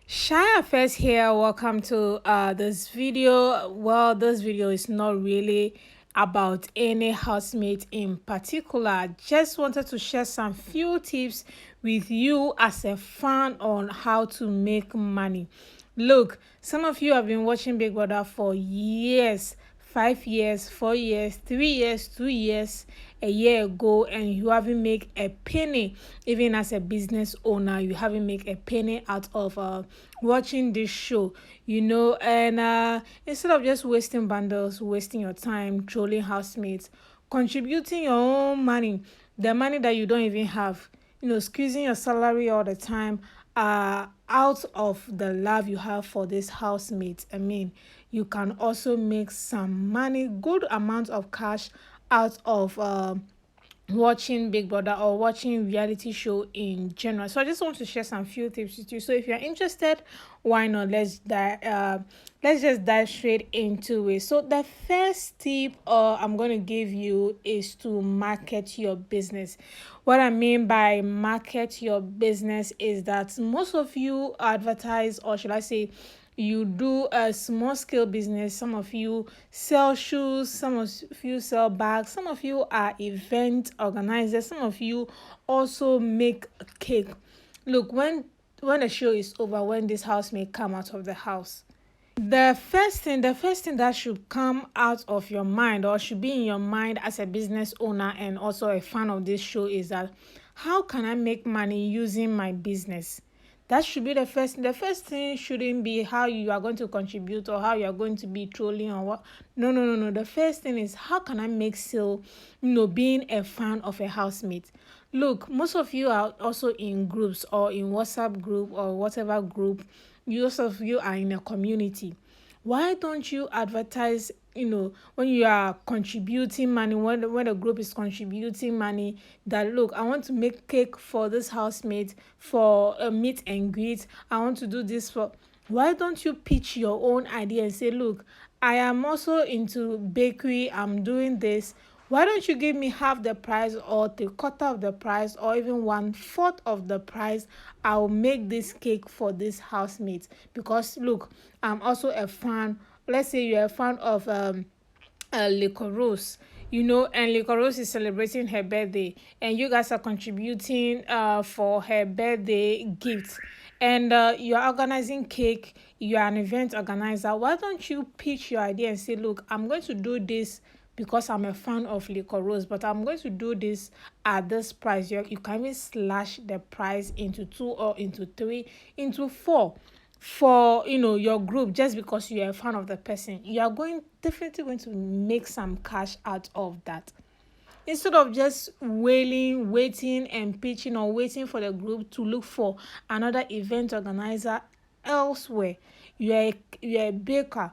Shia first here. Welcome to this video. Well, this video is not really about any housemate in particular. Just wanted to share some few tips with you as a fan on how to make money. Look, some of you have been watching Big Brother for years, 5 years, 4 years, 3 years, 2 years, a year ago, and you haven't made a penny. Even as a business owner, you haven't made a penny out of watching this show, and instead of just wasting bundles, wasting your time trolling housemates, contributing your own money, the money that you don't even have, squeezing your salary all the time, out of the love you have for this housemate. I mean, you can also make some money, good amount of cash out of watching Big Brother or watching reality show in general. So I just want to share some few tips with you. So if you're interested, why not? Let's just dive straight into it. So the first tip I'm going to give you is to market your business. What I mean by market your business is that most of you advertise, or should I say, you do a small scale business. Some of you sell shoes, some of you sell bags, some of you are event organizers, some of you also make cake. Look, when the show is over, when this house may come out of the house, the first thing that should come out of your mind, or should be in your mind as a business owner and also a fan of this show, is that how can I make money using my business? That should be the first thing. The first thing shouldn't be how you are going to contribute or how you are going to be trolling or what. No. The first thing is, how can I make sale, being a fan of a housemate. Look, most of you are also in groups or in WhatsApp group or whatever group. Most of you are in a community. Why don't you advertise, when you are contributing money, when the group is contributing money, that look, I want to make cake for this housemate for a meet and greet. I want to do this for. Why don't you pitch your own idea and say, look, I am also into bakery, I'm doing this. Why don't you give me half the price or the quarter of the price or even 1/4 of the price? I'll make this cake for this housemate. Because look, I'm also a fan. Let's say you're a fan of Rose, and Rose is celebrating her birthday, and you guys are contributing for her birthday gift, and you're organizing cake, you're an event organizer. Why don't you pitch your idea and say, look, I'm going to do this because I'm a fan of Rose, but I'm going to do this at this price. You can even slash the price into 2 or into 3, into 4 for your group. Just because you're a fan of the person, you are definitely going to make some cash out of that, instead of just waiting and pitching, or waiting for the group to look for another event organizer elsewhere. You're a baker.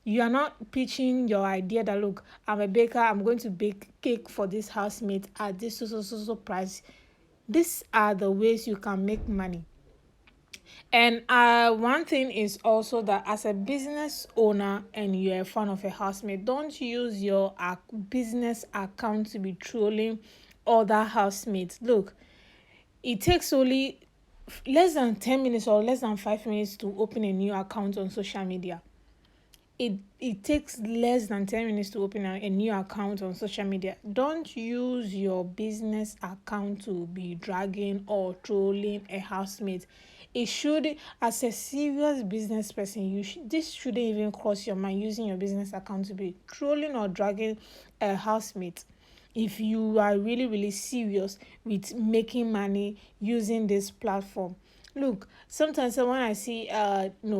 You are not pitching your idea that, look, I'm a baker, I'm going to bake cake for this housemate at this so price. These are the ways you can make money. And one thing is also that, as a business owner and you're a fan of a housemate, don't use your business account to be trolling other housemates. Look, it takes only less than 10 minutes or less than 5 minutes to open a new account on social media. It takes less than 10 minutes to open a new account on social media. Don't use your business account to be dragging or trolling a housemate. It should, as a serious business person, this shouldn't even cross your mind, using your business account to be trolling or dragging a housemate. If you are really, really serious with making money using this platform. Look, sometimes when I see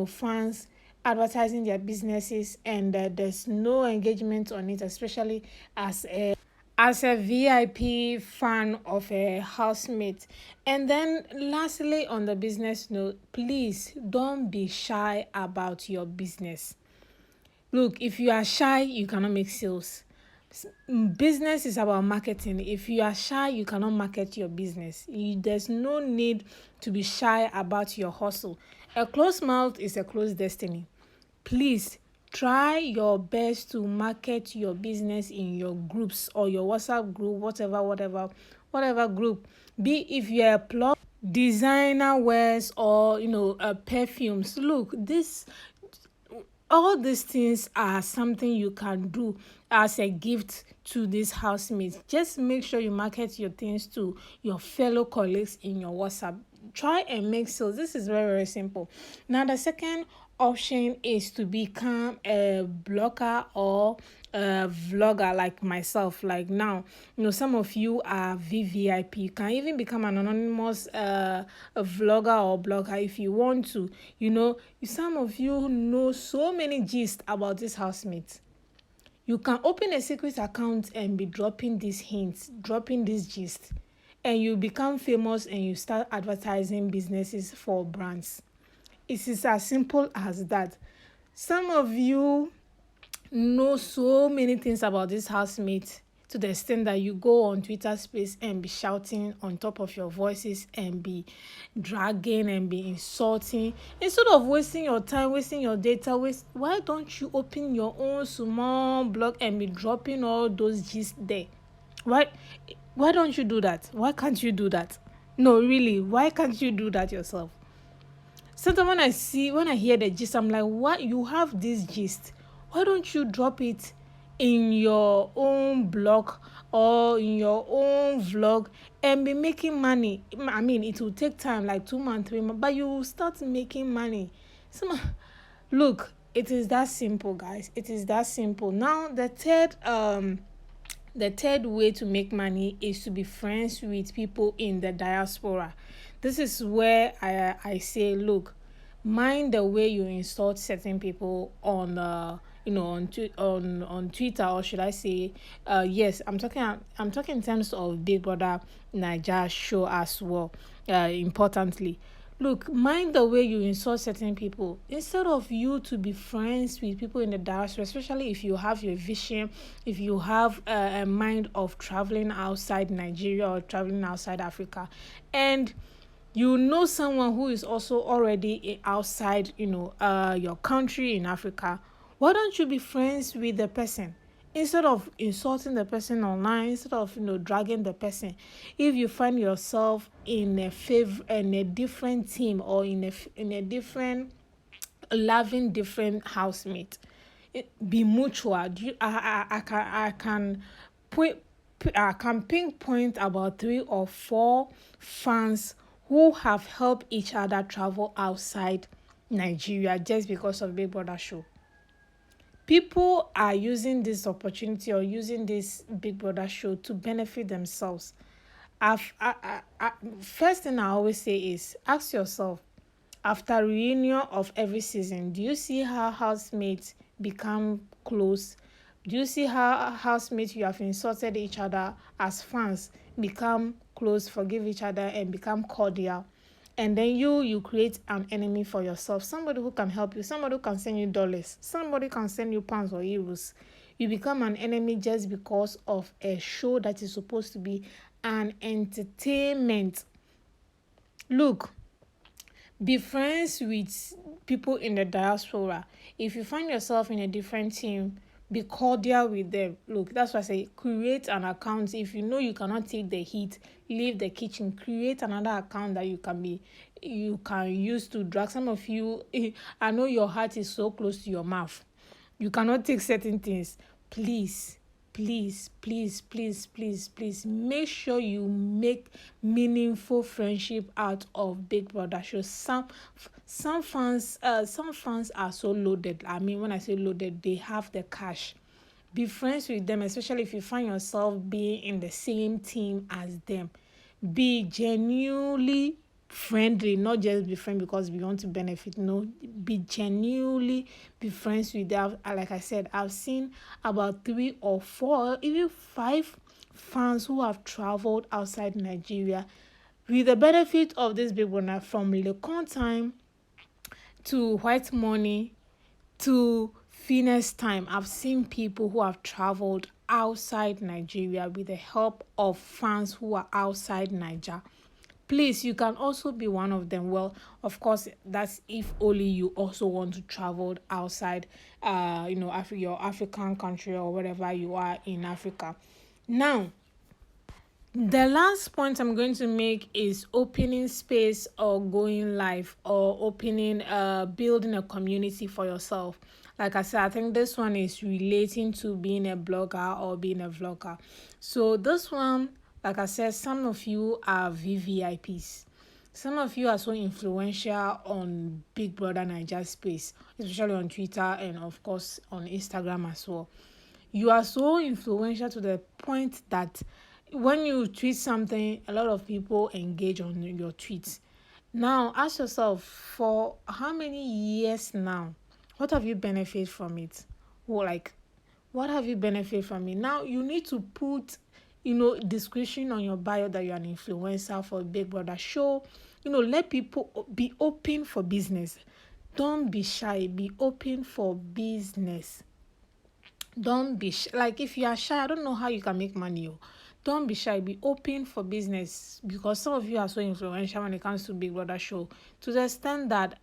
fans advertising their businesses, and there's no engagement on it, especially as a VIP fan of a housemate. And then lastly, on the business note, please don't be shy about your business. Look, if you are shy, you cannot make sales. Business is about marketing. If you are shy, you cannot market your business. There's no need to be shy about your hustle. A closed mouth is a closed destiny. Please try your best to market your business in your groups or your WhatsApp group, whatever group. If you're a plumber, designer wears, or perfumes. Look, this all these things are something you can do as a gift to these housemates. Just make sure you market your things to your fellow colleagues in your WhatsApp. Try and make sales. This is very, very simple. Now, the second option is to become a blogger or a vlogger like myself. Like now, some of you are VVIP. You can even become an anonymous a vlogger or blogger if you want to. Some of you know so many gist about this housemate. You can open a secret account and be dropping these hints, dropping this gist, and you become famous and you start advertising businesses for brands. It is as simple as that. Some of you know so many things about this housemate to the extent that you go on Twitter space and be shouting on top of your voices and be dragging and be insulting. Instead of wasting your time, wasting your data, why don't you open your own small blog and be dropping all those gist there? Why why don't you do that? Why can't you do that? No, really, why can't you do that yourself? Sometimes when I hear the gist, I'm like, what, you have this gist? Why don't you drop it in your own blog or in your own vlog and be making money? I mean, it will take time, like 2 months, 3 months, but you will start making money. Look, it is that simple, guys. It is that simple. Now, the third way to make money is to be friends with people in the diaspora. This is where I say, look, mind the way you insult certain people on on Twitter, or should I say, yes, I'm talking in terms of Big Brother Naija show as well. Importantly, look, mind the way you insult certain people. Instead of you to be friends with people in the diaspora, especially if you have your vision, if you have a mind of traveling outside Nigeria or traveling outside Africa, and you know someone who is also already outside, your country in Africa, why don't you be friends with the person? Instead of insulting the person online, instead of dragging the person. If you find yourself in a different team, or in a different loving different housemate, be mutual. Point I can pinpoint about 3 or 4 fans who have helped each other travel outside Nigeria just because of Big Brother show. People are using this opportunity or using this Big Brother show to benefit themselves. First thing I always say is, ask yourself, after reunion of every season, do you see how housemates become close? Do you see how housemates you have insulted each other as fans become close, forgive each other, and become cordial? And then you create an enemy for yourself. Somebody who can help you, somebody who can send you dollars, somebody can send you pounds or euros. You become an enemy just because of a show that is supposed to be an entertainment. Look, be friends with people in the diaspora. If you find yourself in a different team, be cordial with them. Look, that's why I say create an account. If you know you cannot take the heat, leave the kitchen. Create another account that you can use to drag. Some of you, I know your heart is so close to your mouth. You cannot take certain things. Please, make sure you make meaningful friendship out of Big Brother show. Some fans are so loaded. I mean, when I say loaded, they have the cash. Be friends with them, especially if you find yourself being in the same team as them. Be genuinely friendly, not just be friend because we want to benefit. No, be genuinely be friends with them. Like I said, I've seen about 3 or 4, even 5 fans who have traveled outside Nigeria with the benefit of this big one, from Lekon time to White Money to Phoenix time. I've seen people who have traveled outside Nigeria with the help of fans who are outside Nigeria. Please, you can also be one of them. Well, of course, that's if only you also want to travel outside, your African country or wherever you are in Africa. Now, The last point I'm going to make is opening space or going live or opening building a community for yourself. Like I said, I think this one is relating to being a blogger or being a vlogger. So this one, like I said, some of you are VVIPs. Some of you are so influential on Big Brother Naija space, especially on Twitter and of course on Instagram as well. You are so influential to the point that when you tweet something, a lot of people engage on your tweets. Now, ask yourself, for how many years now, what have you benefited from it? Or like, what have you benefited from it? Now, you need to put, description on your bio that you're an influencer for a Big Brother show. Let people be open for business. Don't be shy. Be open for business. Don't be like, if you are shy, I don't know how you can make money. Oh. Don't be shy. Be open for business, because some of you are so influential when it comes to Big Brother show, to the extent that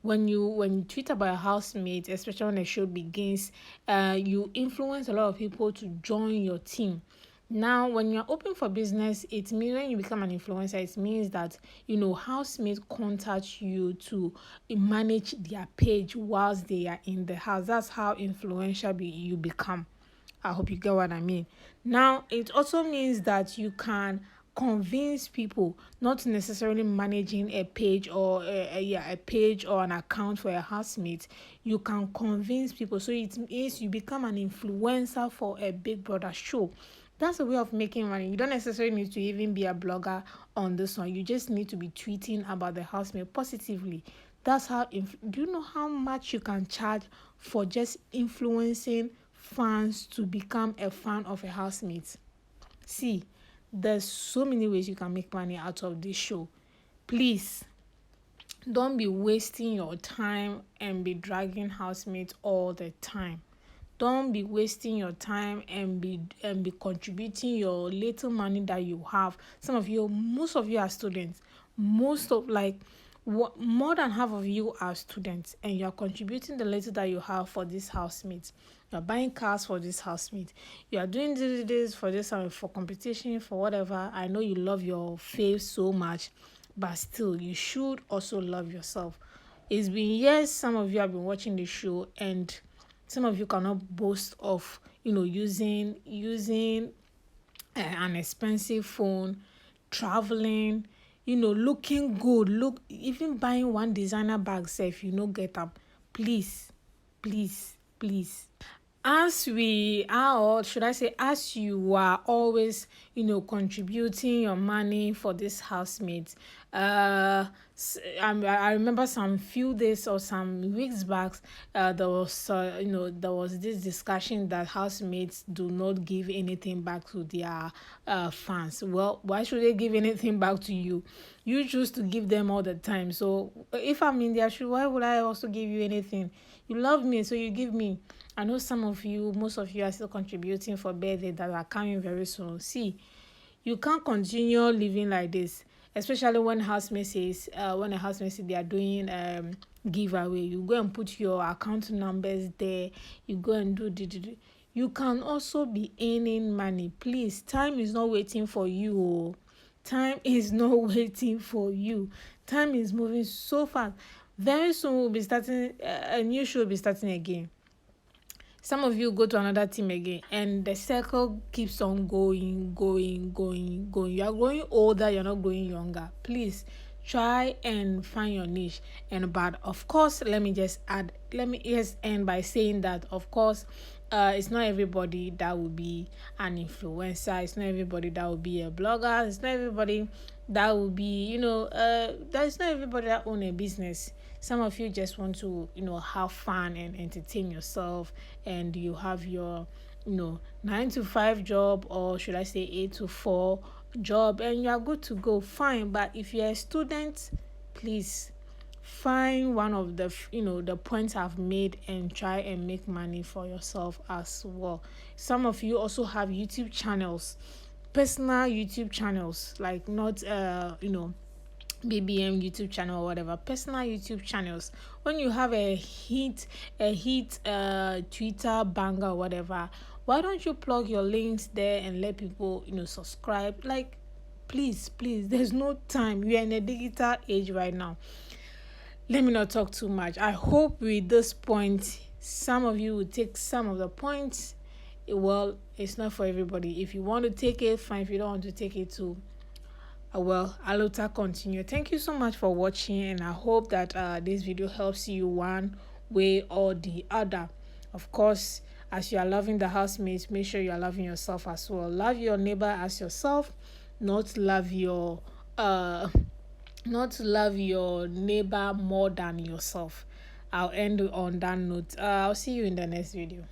when you tweet about a housemate, especially when the show begins, you influence a lot of people to join your team. Now, when you're open for business, it means when you become an influencer, it means that, housemates contact you to manage their page whilst they are in the house. That's how influential you become. I hope you get what I mean. Now, it also means that you can convince people, not necessarily managing a page or a page or an account for a housemate. You can convince people, so it means you become an influencer for a Big Brother show. That's a way of making money. You don't necessarily need to even be a blogger on this one. You just need to be tweeting about the housemate positively. That's how. Do you know how much you can charge for just influencing fans to become a fan of a housemate? See, there's so many ways you can make money out of this show. Please, don't be wasting your time and be dragging housemates all the time. Don't be wasting your time and be contributing your little money that you have. Most of you are students. More than half of you are students, and you are contributing the little that you have for this housemate. You are buying cars for this housemate. You are doing this for this for competition, for whatever. I know you love your faith so much, but still, you should also love yourself. It's been years some of you have been watching the show, and some of you cannot boast of using an expensive phone, traveling, looking good, even buying one designer bag safe, get up. Please, please, please. As we are, or should I say, as you are always, contributing your money for this housemate, I remember some few days or some weeks back, there was this discussion that housemates do not give anything back to their fans. Well, why should they give anything back to you? You choose to give them all the time. So if I'm in their shoe, why would I also give you anything? You love me, so you give me. I know most of you are still contributing for birthday that are coming very soon. See, you can't continue living like this, especially when a housemate says they are doing giveaway. You go and put your account numbers there. You go and do. You can also be earning money. Please, time is not waiting for you. Oh. Time is not waiting for you. Time is moving so fast. Very soon we'll be starting a new show will be starting again. Some of you go to another team again, and the circle keeps on going. You are growing older, you're not growing younger. Please try and find your niche. But of course, let me just end by saying that, of course, it's not everybody that will be an influencer. It's not everybody that will be a blogger. It's not everybody that will be, that's not everybody that own a business. Some of you just want to, have fun and entertain yourself, and you have your, 9 to 5 job, or should I say 8 to 4 job, and you are good to go. Fine. But if you're a student, please find one of the, the points I've made and try and make money for yourself as well. Some of you also have YouTube channels, personal YouTube channels, like not, BBM YouTube channel or whatever, personal YouTube channels. When you have a hit Twitter banger or whatever, Why don't you plug your links there and let people, subscribe? Like, please, there's no time. We are in a digital age right now. Let me not talk too much. I hope with this point, some of you will take some of the points. Well, it's not for everybody. If you want to take it, fine. If you don't want to take it too, well, I'll let her continue. Thank you so much for watching, and I hope that this video helps you one way or the other. Of course, as you are loving the housemates, make sure you are loving yourself as well. Love your neighbor as yourself, not love your neighbor more than yourself. I'll end on that note. I'll see you in the next video.